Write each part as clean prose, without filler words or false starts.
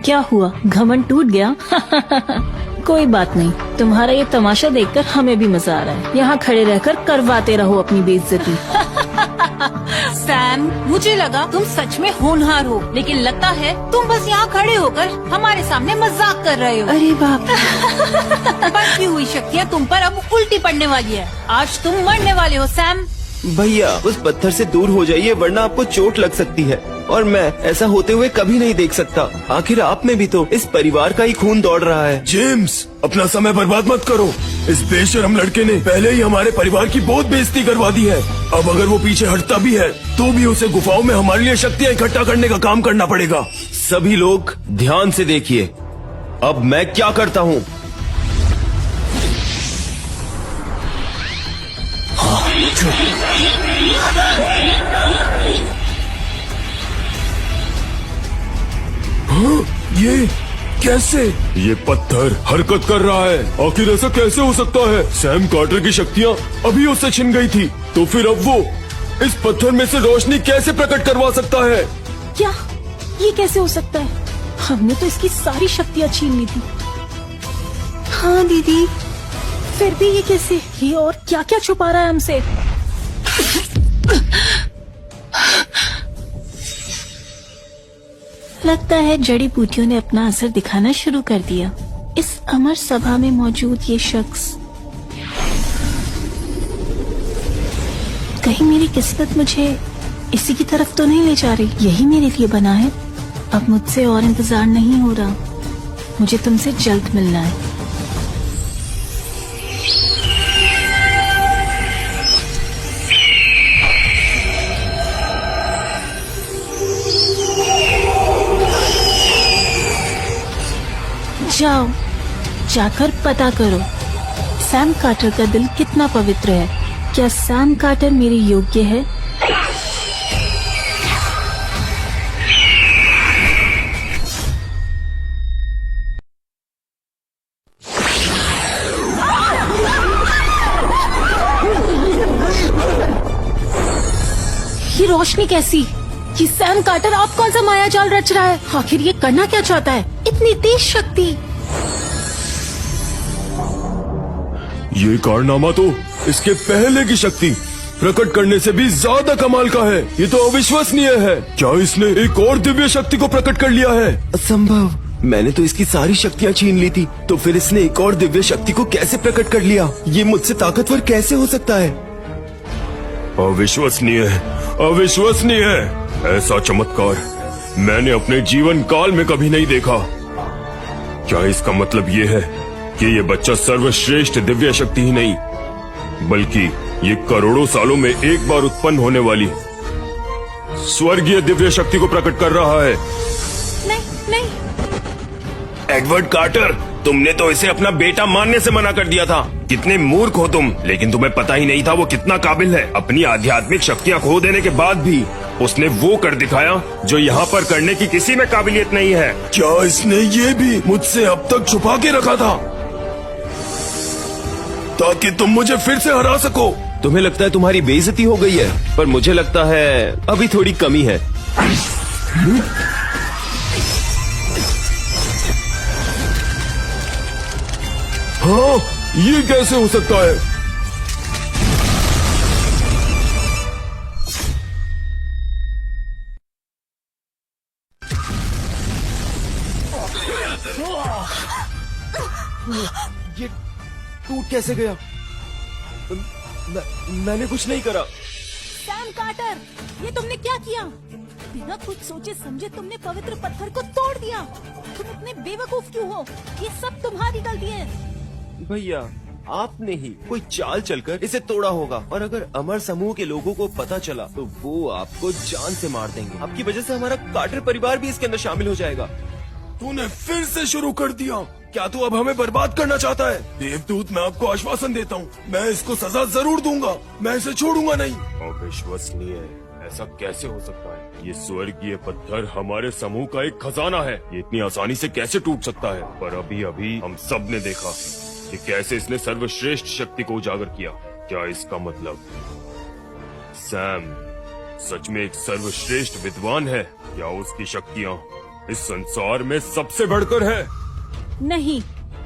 क्या हुआ, घमंड टूट गया? कोई बात नहीं, तुम्हारा ये तमाशा देखकर हमें भी मजा आ रहा है। यहाँ खड़े रहकर करवाते रहो अपनी बेइज्जती। सैम, मुझे लगा तुम सच में होनहार हो, लेकिन लगता है तुम बस यहाँ खड़े होकर हमारे सामने मजाक कर रहे हो। अरे बाप बढ़ती हुई शक्तियाँ तुम पर अब उल्टी पड़ने वाली है। आज तुम मरने वाले हो सैम। भैया उस पत्थर से दूर हो जाइए वरना आपको चोट लग सकती है, और मैं ऐसा होते हुए कभी नहीं देख सकता। आखिर आप में भी तो इस परिवार का ही खून दौड़ रहा है। जेम्स, अपना समय बर्बाद मत करो। इस बेशरम लड़के ने पहले ही हमारे परिवार की बहुत बेइज्जती करवा दी है। अब अगर वो पीछे हटता भी है तो भी उसे गुफाओं में हमारे लिए शक्तियाँ इकट्ठा करने का काम करना पड़ेगा। सभी लोग ध्यान से देखिए, अब मैं क्या करता हूँ। ये कैसे? ये पत्थर हरकत कर रहा है। आखिर ऐसा कैसे हो सकता है? सैम कार्टर की शक्तियाँ अभी उससे छिन गई थी, तो फिर अब वो इस पत्थर में से रोशनी कैसे प्रकट करवा सकता है? क्या ये कैसे हो सकता है? हमने तो इसकी सारी शक्तियाँ छीन ली थी। हाँ दीदी, फिर भी ये कैसे? ये और क्या क्या छुपा रहा है हमसे? लगता है जड़ी बूटियों ने अपना असर दिखाना शुरू कर दिया। इस अमर सभा में मौजूद ये शख्स, कहीं मेरी किस्मत मुझे इसी की तरफ तो नहीं ले जा रही? यही मेरे लिए बना है। अब मुझसे और इंतजार नहीं हो रहा, मुझे तुमसे जल्द मिलना है। जाओ, जाकर पता करो सैम कार्टर का दिल कितना पवित्र है। क्या सैम कार्टर मेरे योग्य है? ये रोशनी कैसी? ये सैम कार्टर आप कौन सा माया जाल रच रहा है? आखिर ये करना क्या चाहता है? इतनी तेज शक्ति। ये कारनामा तो इसके पहले की शक्ति प्रकट करने से भी ज्यादा कमाल का है। ये तो अविश्वसनीय है। क्या इसने एक और दिव्य शक्ति को प्रकट कर लिया है? असंभव, मैंने तो इसकी सारी शक्तियाँ छीन ली थी, तो फिर इसने एक और दिव्य शक्ति को कैसे प्रकट कर लिया? ये मुझसे ताकतवर कैसे हो सकता है? अविश्वसनीय है, अविश्वसनीय है। ऐसा चमत्कार मैंने अपने जीवन काल में कभी नहीं देखा। क्या इसका मतलब ये है कि ये बच्चा सर्वश्रेष्ठ दिव्य शक्ति ही नहीं, बल्कि ये करोड़ों सालों में एक बार उत्पन्न होने वाली स्वर्गीय दिव्य शक्ति को प्रकट कर रहा है? नहीं नहीं। एडवर्ड कार्टर, तुमने तो इसे अपना बेटा मानने से मना कर दिया था। कितने मूर्ख हो तुम। लेकिन तुम्हें पता ही नहीं था वो कितना काबिल है। अपनी आध्यात्मिक शक्तियाँ खो देने के बाद भी उसने वो कर दिखाया जो यहाँ पर करने की किसी में काबिलियत नहीं है। क्या इसने ये भी मुझसे अब तक छुपा के रखा था ताकि तुम मुझे फिर से हरा सको? तुम्हें लगता है तुम्हारी बेइज्जती हो गई है, पर मुझे लगता है अभी थोड़ी कमी है। हाँ, ये कैसे हो सकता है? ये टूट कैसे गया? मैंने कुछ नहीं करा। सैम कार्टर, ये तुमने क्या किया? बिना कुछ सोचे समझे तुमने पवित्र पत्थर को तोड़ दिया। तुम इतने बेवकूफ क्यों हो? ये सब तुम्हारी गलती है। भैया, आपने ही कोई चाल चलकर इसे तोड़ा होगा, और अगर अमर समूह के लोगों को पता चला तो वो आपको जान से मार देंगे। आपकी वजह से हमारा कार्टर परिवार भी इसके अंदर शामिल हो जाएगा। तूने फिर से शुरू कर दिया। क्या तू अब हमें बर्बाद करना चाहता है? देवदूत, मैं आपको आश्वासन देता हूँ, मैं इसको सजा जरूर दूंगा। मैं इसे छोड़ूंगा नहीं। अविश्वसनीय, ऐसा कैसे हो सकता है? ये स्वर्गीय पत्थर हमारे समूह का एक खजाना है। ये इतनी आसानी से कैसे टूट सकता है? पर अभी अभी हम सब ने देखा कि कैसे इसने सर्वश्रेष्ठ शक्ति को उजागर किया। क्या इसका मतलब सच में एक सर्वश्रेष्ठ विद्वान है। क्या उसकी शक्तियाँ इस संसार में सबसे बढ़कर है? नहीं,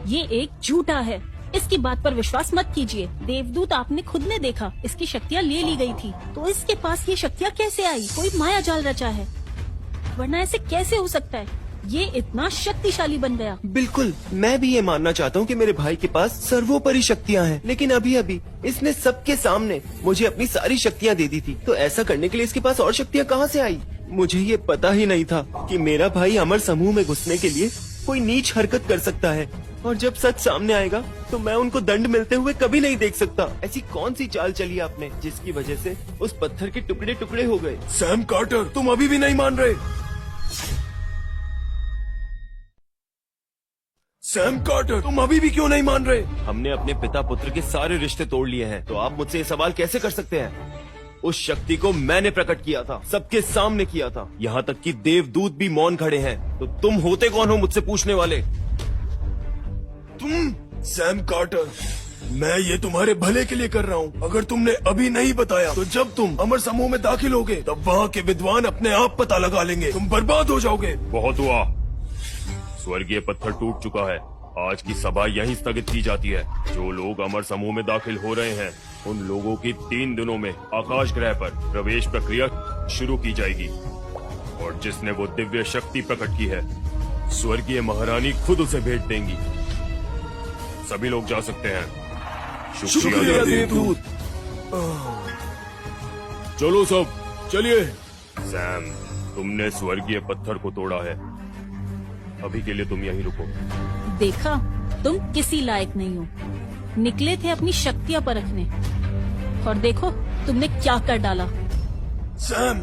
ये एक झूठा है। इसकी बात पर विश्वास मत कीजिए। देवदूत आपने खुद ने देखा, इसकी शक्तियाँ ले ली गई थी, तो इसके पास ये शक्तियाँ कैसे आई? कोई माया जाल रचा है, वरना ऐसे कैसे हो सकता है? ये इतना शक्तिशाली बन गया। बिल्कुल, मैं भी ये मानना चाहता हूँ कि मेरे भाई के पास सर्वोपरि शक्तियाँ हैं, लेकिन अभी अभी इसने सबके सामने मुझे अपनी सारी शक्तियाँ दे दी थी, तो ऐसा करने के लिए इसके पास और शक्तियाँ कहाँ से आई? मुझे ये पता ही नहीं था कि मेरा भाई अमर समूह में घुसने के लिए कोई नीच हरकत कर सकता है, और जब सच सामने आएगा तो मैं उनको दंड मिलते हुए कभी नहीं देख सकता। ऐसी कौन सी चाल चली आपने जिसकी वजह से उस पत्थर के टुकड़े टुकड़े हो गए? सैम कार्टर, तुम अभी भी नहीं मान रहे? सैम कार्टर, तुम अभी भी क्यों नहीं मान रहे? हमने अपने पिता पुत्र के सारे रिश्ते तोड़ लिए हैं, तो आप मुझसे ये सवाल कैसे कर सकते हैं? उस शक्ति को मैंने प्रकट किया था, सबके सामने किया था, यहाँ तक कि देवदूत भी मौन खड़े हैं, तो तुम होते कौन हो मुझसे पूछने वाले? तुम सैम कार्टर, मैं ये तुम्हारे भले के लिए कर रहा हूँ। अगर तुमने अभी नहीं बताया तो जब तुम अमर समूह में दाखिल होगे तब वहाँ के विद्वान अपने आप पता लगा लेंगे, तुम बर्बाद हो जाओगे। बहुत हुआ, स्वर्गीय पत्थर टूट चुका है। आज की सभा यहीं स्थगित की जाती है। जो लोग अमर समूह में दाखिल हो रहे हैं, उन लोगों की 3 दिनों में आकाश ग्रह पर प्रवेश प्रक्रिया शुरू की जाएगी, और जिसने वो दिव्य शक्ति प्रकट की है, स्वर्गीय महारानी खुद उसे भेंट देंगी। सभी लोग जा सकते हैं। शुक्रिया देवदूत। चलो सब, चलिए। सैम, तुमने स्वर्गीय पत्थर को तोड़ा है, अभी के लिए तुम यहीं रुको। देखा, तुम किसी लायक नहीं हो। निकले थे अपनी शक्तियाँ परखने, और देखो तुमने क्या कर डाला। सैम,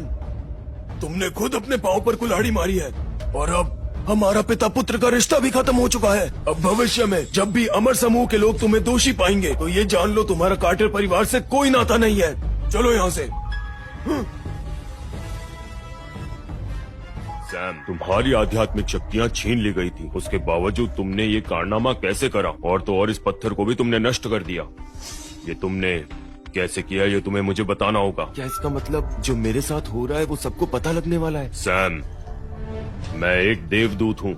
तुमने खुद अपने पांव पर कुल्हाड़ी मारी है, और अब हमारा पिता पुत्र का रिश्ता भी खत्म हो चुका है। अब भविष्य में जब भी अमर समूह के लोग तुम्हें दोषी पाएंगे तो ये जान लो तुम्हारा कार्टर परिवार से कोई नाता नहीं है। चलो यहाँ से। सैम, तुम्हारी आध्यात्मिक शक्तियाँ छीन ली गई थी, उसके बावजूद तुमने ये कारनामा कैसे करा? और तो और इस पत्थर को भी तुमने नष्ट कर दिया। ये तुमने कैसे किया, ये तुम्हें मुझे बताना होगा। क्या इसका मतलब जो मेरे साथ हो रहा है वो सबको पता लगने वाला है? सैम, मैं एक देवदूत हूँ,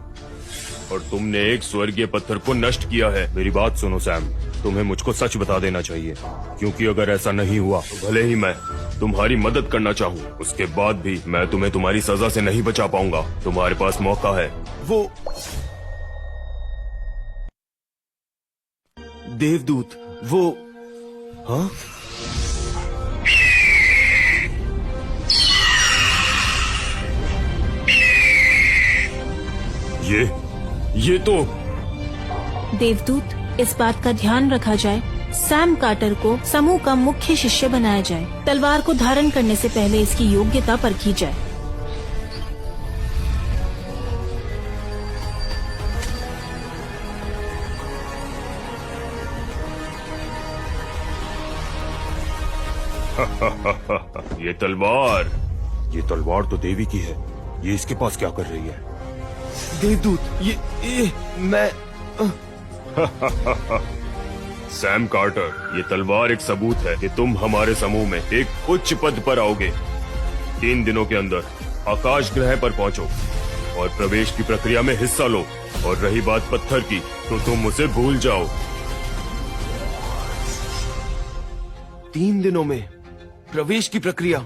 और तुमने एक स्वर्गीय पत्थर को नष्ट किया है। मेरी बात सुनो सैम, तुम्हें मुझको सच बता देना चाहिए, क्योंकि अगर ऐसा नहीं हुआ तो भले ही मैं तुम्हारी मदद करना चाहूँ, उसके बाद भी मैं तुम्हें तुम्हारी सजा से नहीं बचा पाऊंगा। तुम्हारे पास मौका है। वो देवदूत, वो हाँ? ये तो देवदूत, इस बात का ध्यान रखा जाए, सैम कार्टर को समूह का मुख्य शिष्य बनाया जाए। तलवार को धारण करने से पहले इसकी योग्यता परखी जाए। ये तलवार तो देवी की है, ये इसके पास क्या कर रही है? देवदूत, ये मैं सैम कार्टर, ये तलवार एक सबूत है कि तुम हमारे समूह में एक उच्च पद पर आओगे। 3 दिनों के अंदर आकाश ग्रह पर पहुंचो और प्रवेश की प्रक्रिया में हिस्सा लो। और रही बात पत्थर की, तो तुम उसे भूल जाओ। 3 दिनों में प्रवेश की प्रक्रिया?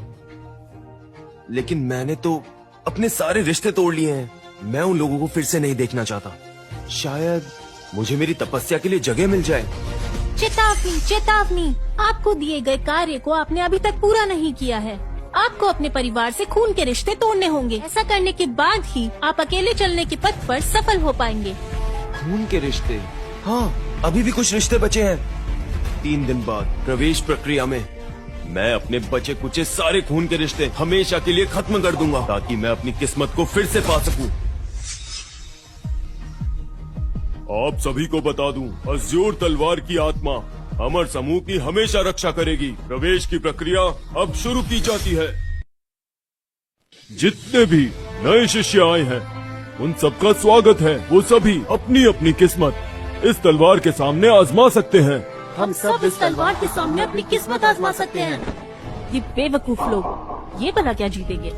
लेकिन मैंने तो अपने सारे रिश्ते तोड़ लिए हैं। मैं उन लोगों को फिर से नहीं देखना चाहता। शायद मुझे मेरी तपस्या के लिए जगह मिल जाए। चेतावनी, चेतावनी, आपको दिए गए कार्य को आपने अभी तक पूरा नहीं किया है। आपको अपने परिवार से खून के रिश्ते तोड़ने होंगे। ऐसा करने के बाद ही आप अकेले चलने के पथ पर सफल हो पाएंगे। खून के रिश्ते? हाँ, अभी भी कुछ रिश्ते बचे हैं। 3 दिन बाद प्रवेश प्रक्रिया में मैं अपने बचे कुचे सारे खून के रिश्ते हमेशा के लिए खत्म कर दूंगा, ताकि मैं अपनी किस्मत को फिर से पा सकूं। आप सभी को बता दूं, अज़्योर तलवार की आत्मा अमर समूह की हमेशा रक्षा करेगी। प्रवेश की प्रक्रिया अब शुरू की जाती है। जितने भी नए शिष्य आए हैं, उन सबका स्वागत है। वो सभी अपनी अपनी किस्मत इस तलवार के सामने आजमा सकते हैं। हम सब इस तलवार के सामने अपनी किस्मत आजमा सकते हैं। ये बेवकूफ लोग ये भला क्या जीतेंगे?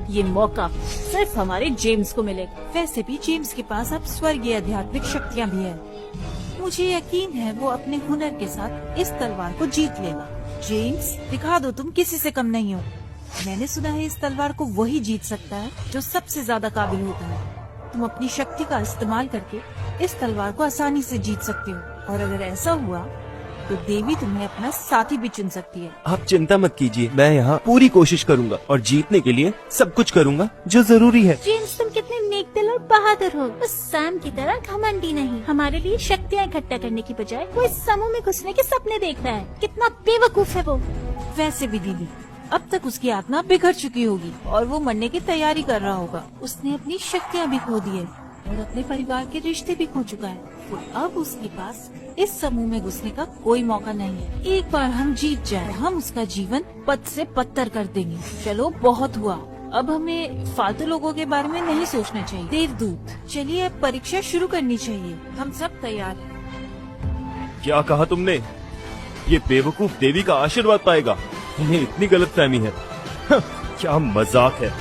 ये मौका सिर्फ हमारे जेम्स को मिलेगा। वैसे भी जेम्स के पास अब स्वर्गीय आध्यात्मिक शक्तियाँ भी है। मुझे यकीन है वो अपने हुनर के साथ इस तलवार को जीत लेगा। जेम्स, दिखा दो तुम किसी से कम नहीं हो। मैंने सुना है इस तलवार को वही जीत सकता है जो सबसे ज्यादा काबिल होता है। तुम अपनी शक्ति का इस्तेमाल करके इस तलवार को आसानी से जीत सकते हो, और अगर ऐसा हुआ तो देवी तुम्हें अपना साथी भी चुन सकती है। आप चिंता मत कीजिए, मैं यहाँ पूरी कोशिश करूँगा और जीतने के लिए सब कुछ करूँगा जो जरूरी है। जेम्स, तुम कितने नेक दिल और बहादुर हो। उस सैम की तरह घमंडी नहीं। हमारे लिए शक्तियाँ इकट्ठा करने की बजाय वो इस समूह में घुसने के सपने देख रहा है। कितना बेवकूफ है वो। वैसे भी दीदी, अब तक उसकी आत्मा बिखर चुकी होगी और वो मरने की तैयारी कर रहा होगा। उसने अपनी शक्तियाँ भी खो दी है और अपने परिवार के रिश्ते भी खो चुका है। तो अब उसके पास इस समूह में घुसने का कोई मौका नहीं है। एक बार हम जीत जाए, हम उसका जीवन पद से पत्थर कर देंगे। चलो, बहुत हुआ। अब हमें फालतू लोगों के बारे में नहीं सोचना चाहिए। देवदूत, चलिए अब परीक्षा शुरू करनी चाहिए। हम सब तैयार हैं। क्या कहा तुमने? ये बेवकूफ देवी का आशीर्वाद पाएगा? इन्हें इतनी गलतफहमी है। क्या मजाक है।